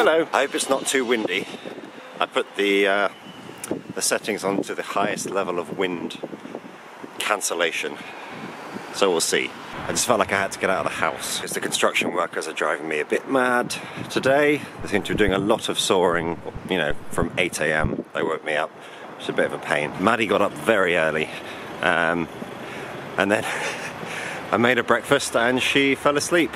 Hello, I hope it's not too windy. I put the settings onto the highest level of wind cancellation, so we'll see. I just felt like I had to get out of the house because the construction workers are driving me a bit mad today. They seem to be doing a lot of sawing, you know, from 8 AM. They woke me up. It's a bit of a pain. Maddie got up very early, and then I made her breakfast and she fell asleep.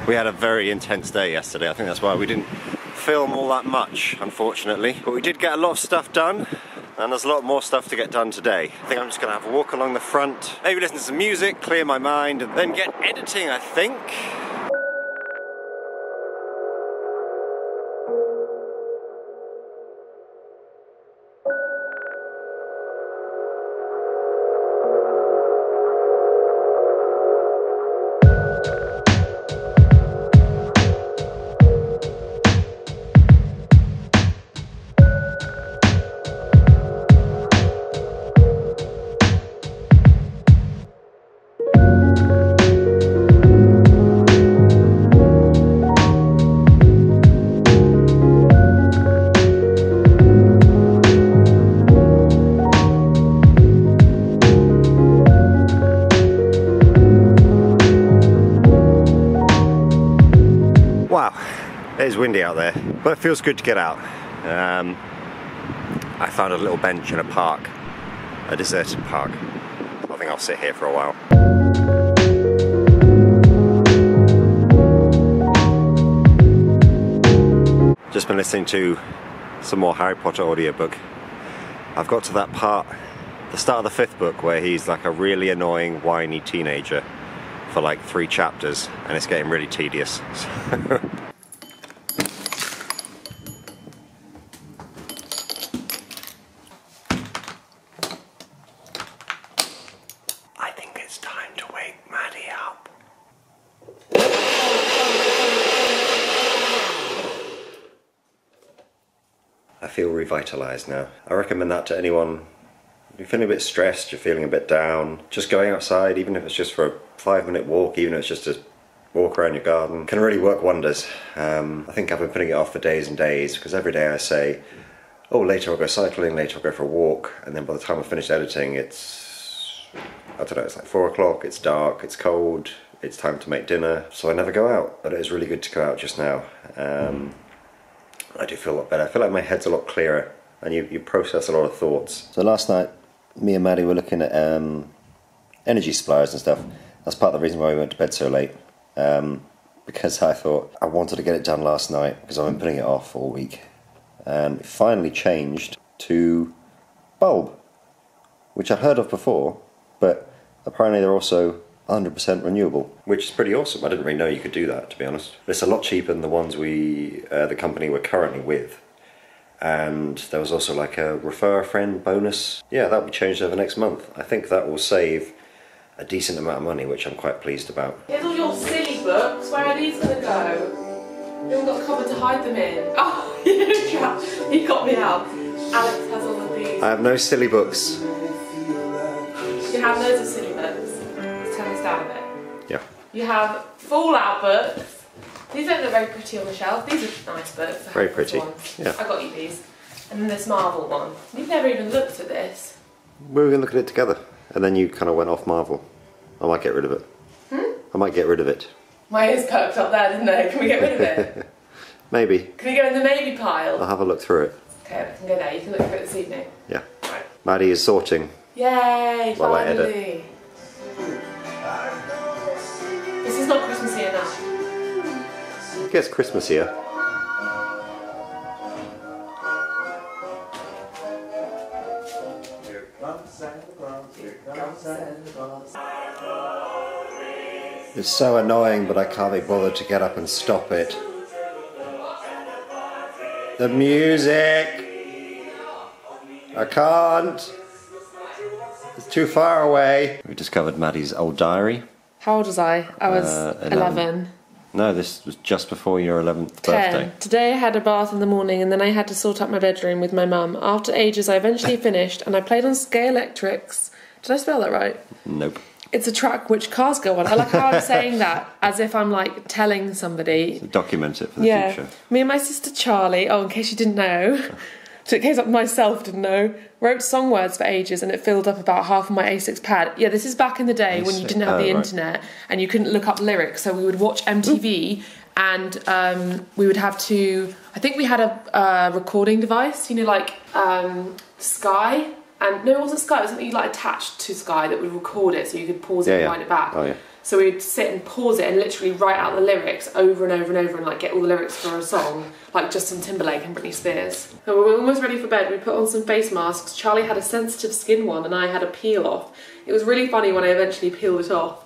We had a very intense day yesterday. I think that's why we didn't film all that much, unfortunately. But we did get a lot of stuff done, and there's a lot more stuff to get done today. I think I'm just gonna have a walk along the front, maybe listen to some music, clear my mind, and then get editing, I think. Wow, it is windy out there, but it feels good to get out. I found a little bench in a park, a deserted park. I think I'll sit here for a while. Just been listening to some more Harry Potter audiobook. I've got to that part, the start of the 5th book, where he's like a really annoying, whiny teenager for like 3 chapters, and it's getting really tedious. I think it's time to wake Maddie up. I feel revitalised now. I recommend that to anyone. You're feeling a bit stressed, you're feeling a bit down, just going outside, even if it's just for a 5-minute walk, even if it's just to walk around your garden, can really work wonders. I think I've been putting it off for days and days, because every day I say, oh, later I'll go cycling, later I'll go for a walk, and then by the time I finish editing, it's, I don't know, it's like 4 o'clock, it's dark, it's cold, it's time to make dinner, so I never go out. But it is really good to go out just now. I do feel a lot better. I feel like my head's a lot clearer, and you process a lot of thoughts. So last night, me and Maddie were looking at energy suppliers and stuff. That's part of the reason why we went to bed so late. Because I thought I wanted to get it done last night, because I've been putting it off all week. And it finally changed to bulb, which I'd heard of before, but apparently they're also 100% renewable, which is pretty awesome. I didn't really know you could do that, to be honest. But it's a lot cheaper than the ones the company we're currently with. And there was also like a refer a friend bonus. Yeah, that will be changed over next month. I think that will save a decent amount of money, which I'm quite pleased about. Here's all your silly books. Where are these going to go? You haven't got a cupboard to hide them in. Oh, you got me out. Alex has all of these. I have no silly books. You have loads of silly books. Let's turn this down a bit. Yeah. You have Fallout books. These don't look very pretty on the shelf. These are nice books. Very pretty. Yeah. I got you these. And then this Marvel one. You've never even looked at this. We were going to look at it together, and then you kind of went off Marvel. I might get rid of it. I might get rid of it. My ears perked up there, didn't they? Can we get rid of it? Maybe. Can we go in the maybe pile? I'll have a look through it. Okay, we can go there. You can look through it this evening. Yeah. Right. Maddie is sorting. Yay! While I finally. edit. This is not Christmassy enough. It gets Christmas here. It's so annoying, but I can't be bothered to get up and stop it. The music! I can't! It's too far away. We discovered Maddie's old diary. How old was I? I was 11. No, this was just before your 11th birthday. Today I had a bath in the morning and then I had to sort out my bedroom with my mum. After ages I eventually finished and I played on Scale Electrics. Did I spell that right? Nope. It's a track which cars go on. I like how I'm saying that as if I'm like telling somebody. So document it for the future. Me and my sister Charlie, in case you didn't know, so in case myself didn't know, wrote song words for ages and it filled up about half of my A6 pad. Yeah, this is back in the day when you didn't have the internet and you couldn't look up lyrics, so we would watch MTV and we would have to... I think we had a recording device, you know, like Sky... And no, it wasn't Sky, it was something you like attached to Sky that would record it so you could pause it and wind it back. Oh, yeah. So we'd sit and pause it and literally write out the lyrics over and over and over and like get all the lyrics for a song, like Justin Timberlake and Britney Spears. And we were almost ready for bed. We put on some face masks. Charlie had a sensitive skin one and I had a peel off. It was really funny when I eventually peeled it off.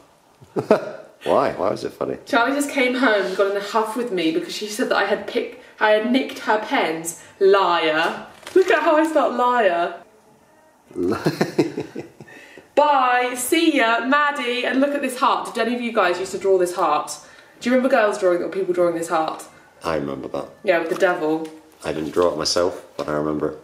Why? Why was it funny? Charlie just came home and got in a huff with me because she said that I had nicked her pens. Liar. Look at how I spelled liar. Bye, see ya, Maddie, and look at this heart. Did any of you guys used to draw this heart? Do you remember girls drawing it or people drawing this heart? I remember that. Yeah, with the devil. I didn't draw it myself, but I remember it.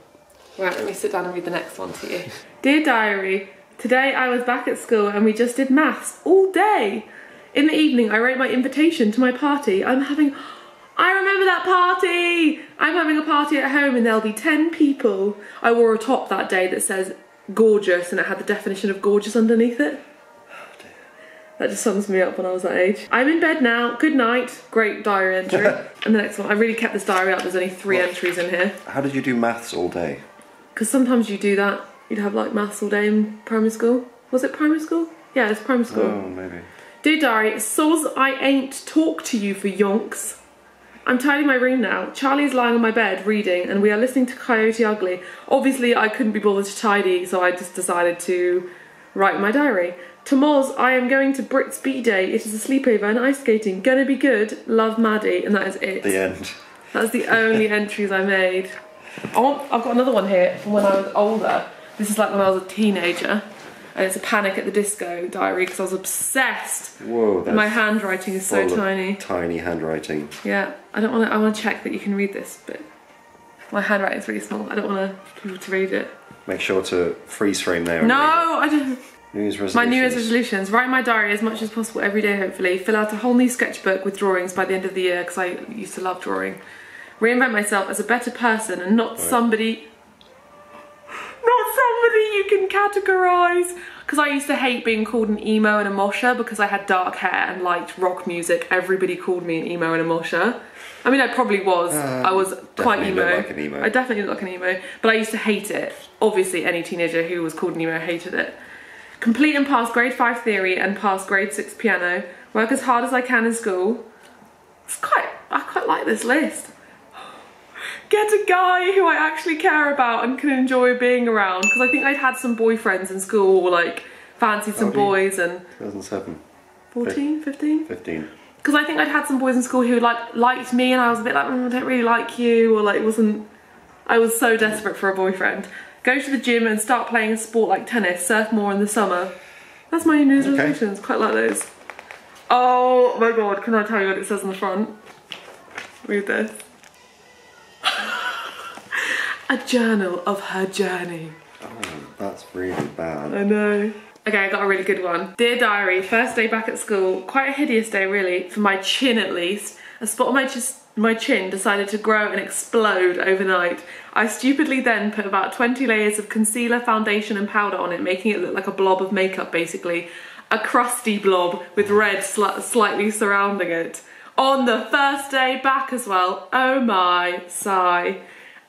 Right, let me sit down and read the next one to you. Dear Diary, today I was back at school and we just did maths all day. In the evening I wrote my invitation to my party. I remember that party! I'm having a party at home and there'll be 10 people. I wore a top that day that says gorgeous and it had the definition of gorgeous underneath it. Oh dear. That just sums me up when I was that age. I'm in bed now. Good night. Great diary entry. And the next one. I really kept this diary up. There's only 3 entries in here. How did you do maths all day? Because sometimes you do that. You'd have like maths all day in primary school. Was it primary school? Yeah, it's primary school. Oh, maybe. Dear diary, soz I ain't talk to you for yonks. I'm tidying my room now. Charlie is lying on my bed reading and we are listening to Coyote Ugly. Obviously I couldn't be bothered to tidy, so I just decided to write my diary. To Moz, I am going to Brit's B-Day. It is a sleepover and ice skating. Gonna be good. Love, Maddie. And that is it. The end. That's the only entries I made. I've got another one here from when I was older. This is like when I was a teenager. And it's a Panic at the Disco diary because I was obsessed. Whoa, my handwriting is so tiny. Tiny handwriting. Yeah, I want to check that you can read this, but my handwriting is really small. I don't want people to read it. Make sure to freeze frame there. No, I don't. New Year's resolutions. My New Year's resolutions. Write my diary as much as possible every day, hopefully. Fill out a whole new sketchbook with drawings by the end of the year because I used to love drawing. Reinvent myself as a better person and not somebody... Not somebody you can categorise. Because I used to hate being called an emo and a mosher because I had dark hair and liked rock music. Everybody called me an emo and a mosher. I mean, I probably was. I was quite emo. Look like an emo. I definitely look like an emo. But I used to hate it. Obviously, any teenager who was called an emo hated it. Complete and pass grade 5 theory and pass grade 6 piano. Work as hard as I can in school. I quite like this list. Get a guy who I actually care about and can enjoy being around, because I think I'd had some boyfriends in school, or like fancied some boys, and 2007. 14, 15? 15. Because I think I'd had some boys in school who liked me and I was a bit like, I don't really like you, or like I was so desperate for a boyfriend. Go to the gym and start playing a sport like tennis, surf more in the summer. That's my New Year's resolutions, quite like those. Oh my god, can I tell you what it says on the front? Read this. A journal of her journey. Oh, that's really bad. I know. Okay, I got a really good one. Dear diary, first day back at school. Quite a hideous day really, for my chin at least. A spot on my chin decided to grow and explode overnight. I stupidly then put about 20 layers of concealer, foundation and powder on it, making it look like a blob of makeup basically. A crusty blob with red slightly surrounding it. On the first day back as well. Oh my, sigh.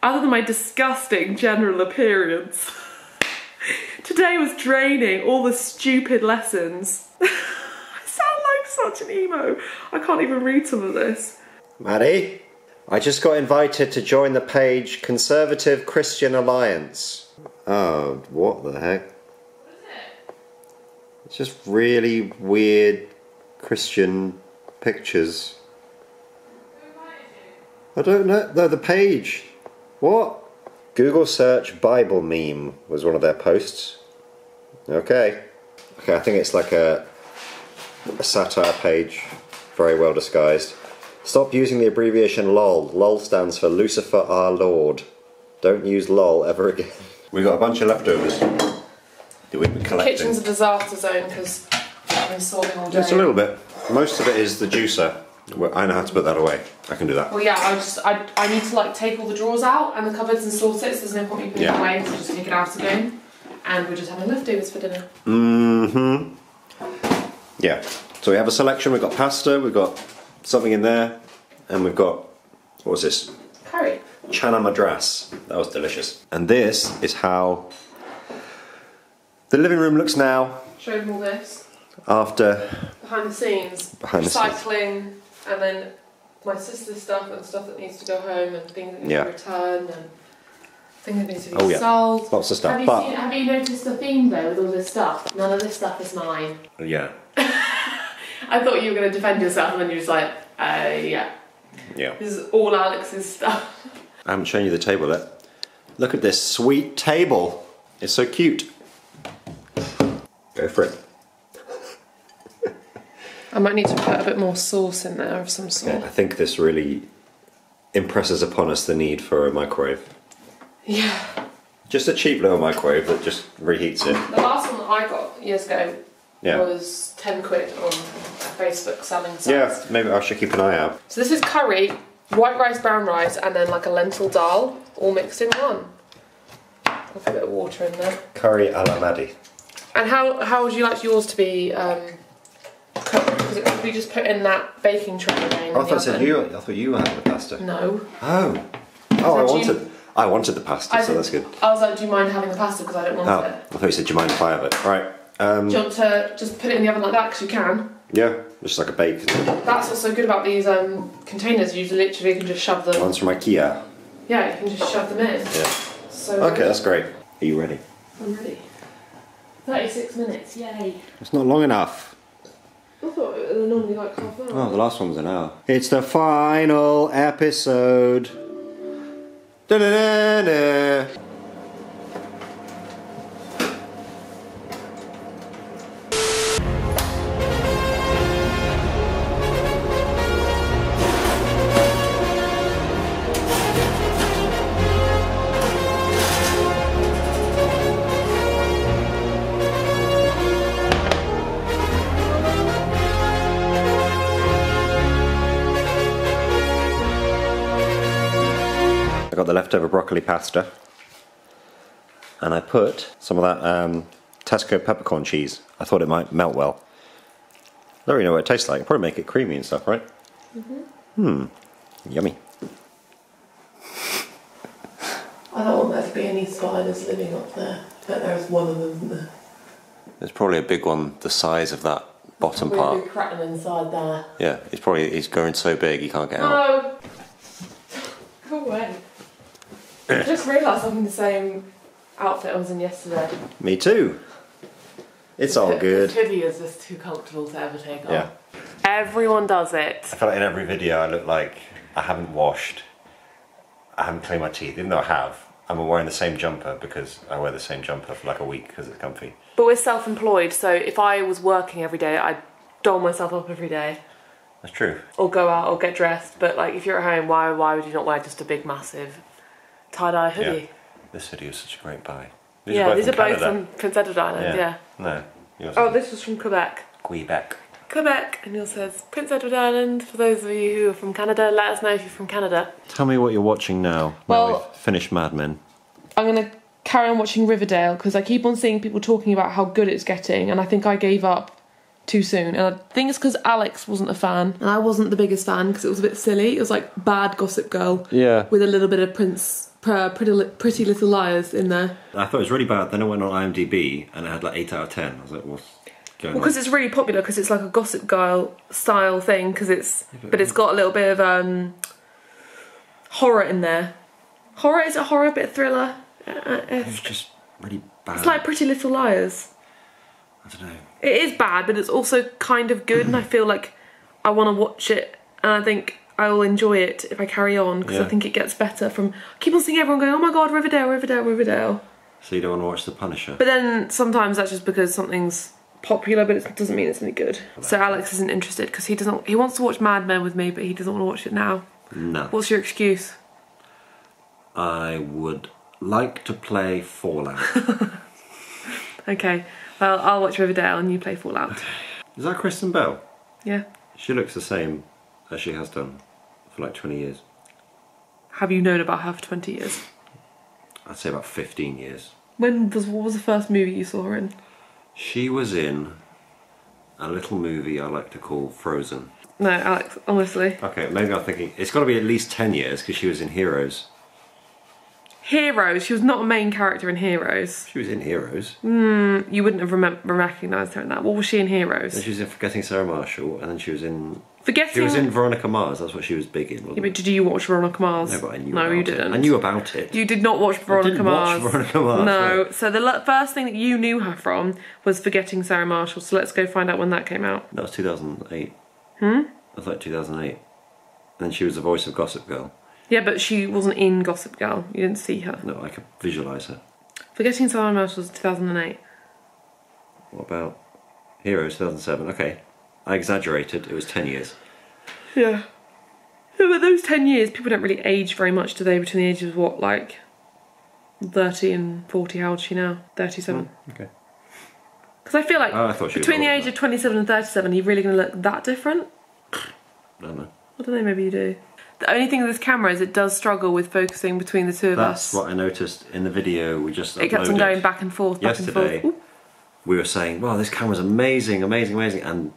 Other than my disgusting general appearance. Today was draining, all the stupid lessons. I sound like such an emo. I can't even read some of this. Maddie, I just got invited to join the page Conservative Christian Alliance. Oh, what the heck? What is it? It's just really weird Christian pictures. Who invited you? I don't know. No, the page. What? Google search Bible meme was one of their posts. Okay. Okay, I think it's like a satire page. Very well disguised. Stop using the abbreviation LOL. LOL stands for Lucifer our Lord. Don't use LOL ever again. We got a bunch of leftovers that we've been collecting. Kitchen's a disaster zone because I've been sorting all day. Just a little bit. Most of it is the juicer. Well, I know how to put that away. I can do that. Well, yeah, I need to like take all the drawers out and the cupboards and sort it, so there's no point in putting it away, so just take it out again. And we're just having leftovers for dinner. Mm-hmm. Yeah. So we have a selection. We've got pasta, we've got something in there, and we've got, what was this? Curry. Chana Madras. That was delicious. And this is how the living room looks now. Show them all this. After. Behind the scenes. Recycling, and then my sister's stuff and stuff that needs to go home and things that need to return and things that need to be sold. Lots of stuff. Have you noticed the theme though with all this stuff? None of this stuff is mine. Yeah. I thought you were going to defend yourself and then you're just like, yeah. Yeah. This is all Alex's stuff. I haven't shown you the table yet. Look at this sweet table. It's so cute. Go for it. I might need to put a bit more sauce in there of some sort. Yeah, I think this really impresses upon us the need for a microwave. Yeah. Just a cheap little microwave that just reheats it. The last one that I got years ago was 10 quid on Facebook selling sites. Yeah, maybe I should keep an eye out. So this is curry, white rice, brown rice, and then like a lentil dal, all mixed in one. I'll put a bit of water in there. Curry a la Maddie. And how would you like yours to be cooked? Because it could be just put in that baking tray again. I thought you had the pasta. No. Oh. I wanted the pasta, so that's good. I was like, do you mind having the pasta because I don't want it? I thought you said, do you mind if I have it? Right. Do you want to just put it in the oven like that because you can? Yeah, just like a bake. That's what's so good about these containers. You literally can just shove them. One's from IKEA. Yeah, you can just shove them in. Yeah. So okay, good. that's great. Are you ready? I'm ready. 36 minutes, yay. It's not long enough. I thought it was normally like half an hour. Oh, the last one was an hour. It's the final episode. Da-da-da-da. I got the leftover broccoli pasta and I put some of that Tesco peppercorn cheese. I thought it might melt well. I don't really know what it tastes like. It'll probably make it creamy and stuff, right? Yummy. I don't want there to be any spiders living up there, but there's one of them, isn't there? There's probably a big one the size of that bottom part. A big crackling inside there. Yeah, he's growing so big he can't get out. No! Go away. I just realised I'm in the same outfit I was in yesterday. Me too. It's all good. This hoodie is just too comfortable to ever take off. Yeah. Everyone does it. I feel like in every video I look like I haven't washed, I haven't cleaned my teeth, even though I have. I'm wearing the same jumper because I wear the same jumper for like a week because it's comfy. But we're self-employed, so if I was working every day, I'd doll myself up every day. That's true. Or go out or get dressed. But like if you're at home, why would you not wear just a big massive tie-dye hoodie? Yeah. This hoodie was such a great buy. These are both from Prince Edward Island, yeah. No. Oh, this was from Quebec. Quebec, and yours says Prince Edward Island. For those of you who are from Canada, let us know if you're from Canada. Tell me what you're watching now. Well, now we've finished Mad Men. I'm going to carry on watching Riverdale because I keep on seeing people talking about how good it's getting, and I think I gave up too soon. And I think it's because Alex wasn't a fan, and I wasn't the biggest fan because it was a bit silly. It was like bad Gossip Girl, with a little bit of Pretty Little Liars in there. I thought it was really bad. Then I went on IMDb and it had like 8 out of 10. I was like, what's going on? Because it's really popular because it's like a Gossip Girl style thing because but it's got a little bit of horror in there. Horror? Is it horror? A bit of thriller? It was just really bad. It's like Pretty Little Liars. I don't know. It is bad, but it's also kind of good, and I feel like I want to watch it, and I think I will enjoy it if I carry on, because I think it gets better from... I keep on seeing everyone going, oh my god, Riverdale, Riverdale, Riverdale. So you don't want to watch The Punisher? But then sometimes that's just because something's popular, but it doesn't mean it's any good. So Alex isn't interested, because he wants to watch Mad Men with me, but he doesn't want to watch it now. No. What's your excuse? I would like to play Fallout. Okay, well, I'll watch Riverdale and you play Fallout. Is that Kristen Bell? Yeah. She looks the same as she has done for like 20 years. Have you known about her for 20 years? I'd say about 15 years. What was the first movie you saw her in? She was in a little movie I like to call Frozen. No, Alex, honestly. Okay, maybe I'm thinking, it's got to be at least 10 years because she was in Heroes. Heroes? She was not a main character in Heroes. She was in Heroes. You wouldn't have recognised her in that. What was she in Heroes? Then she was in Forgetting Sarah Marshall, and then she was in... Forgetting... She was in Veronica Mars, that's what she was big in, wasn't Yeah, but did you watch Veronica Mars? No, but I knew No, about you it. didn't. I knew about it. You did not watch Veronica Mars. I didn't watch Veronica Mars. No, so the first thing that you knew her from was Forgetting Sarah Marshall, so let's go find out when that came out. That was 2008. That was like 2008. And then she was the voice of Gossip Girl. Yeah, but she wasn't in Gossip Girl. You didn't see her. No, I could visualise her. Forgetting Sarah Marshall was 2008. What about Heroes, 2007? Okay. I exaggerated, it was 10 years. Yeah. Yeah, but those 10 years, people don't really age very much, do they? Between the ages of what, like 30 and 40? How old is she now? 37. Okay. Because I feel like I thought she was between the older age than of 27 and 37, are you really going to look that different? I don't know. I don't know, maybe you do. The only thing with this camera is it does struggle with focusing between the two of us. That's what I noticed in the video we just uploaded. It kept on going back and forth, back yesterday, and forth. We were saying, wow, this camera's amazing, amazing, amazing, and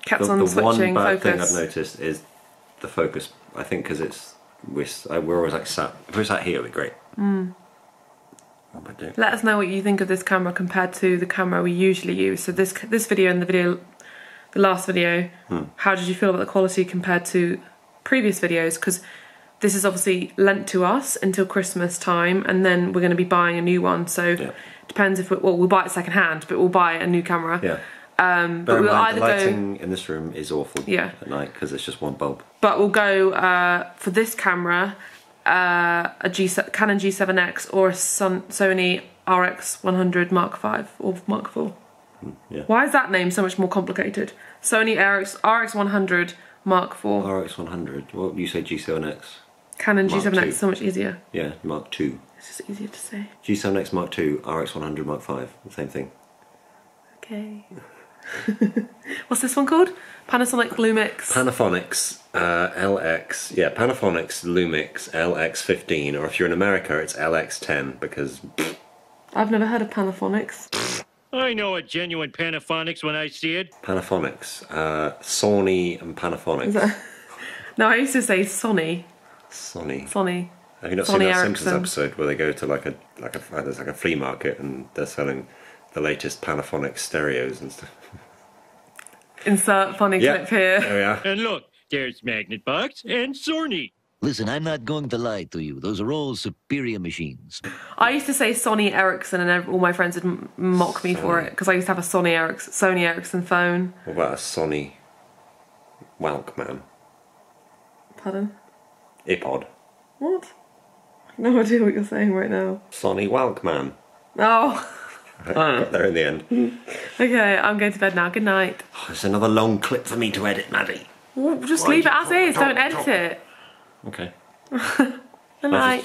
kept the on one switching bad focus. thing I've noticed is the focus. I think because it's we're always like sat. If we're sat here, it'd be great. What am I doing? Let us know what you think of this camera compared to the camera we usually use. So this video and the last video, how did you feel about the quality compared to previous videos? Because this is obviously lent to us until Christmas time, and then we're going to be buying a new one. So it depends if we'll buy it second hand, but we'll buy a new camera. Yeah. But we'll either the lighting in this room is awful at night because it's just one bulb. But we'll go for this camera, a Canon G7X or a Sony RX100 Mark V or Mark IV. Yeah. Why is that name so much more complicated? Sony RX100 Mark IV. RX100. Well, you say G7X. Canon Mark G7X II. is so much easier. Yeah, Mark II. It's just easier to say. G7X Mark II, RX100 Mark V. The same thing. Okay. What's this one called? Panasonic Lumix. Panaphonics LX. Yeah, Panaphonics Lumix LX15. Or if you're in America, it's LX10 because... I've never heard of Panaphonics. I know a genuine Panaphonics when I see it. Panaphonics. Sony and Panaphonics. No, I used to say Sony. Sony. Have you not Sony seen that Ericsson. Simpsons episode where they go to there's like a flea market and they're selling the latest Panaphonic stereos and stuff? Insert funny clip here. There we are. And look, there's Magnetbox and Sony. Listen, I'm not going to lie to you. Those are all superior machines. I used to say Sony Ericsson and all my friends would mock me for it because I used to have a Sony Ericsson phone. What about a Sony Walkman? Pardon? iPod. What? I have no idea what you're saying right now. Sony Walkman. Oh. Got there in the end. Okay, I'm going to bed now. Good night. Oh, there's another long clip for me to edit, Maddie. Well, just leave it as is. Don't edit it. Okay. Good night.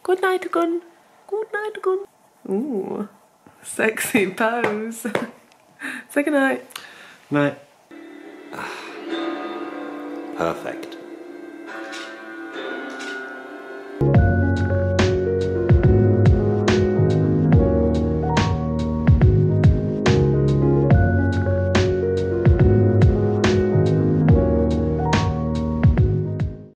Good night again. Good night again. Ooh. Sexy pose. Say good night. Night. Perfect.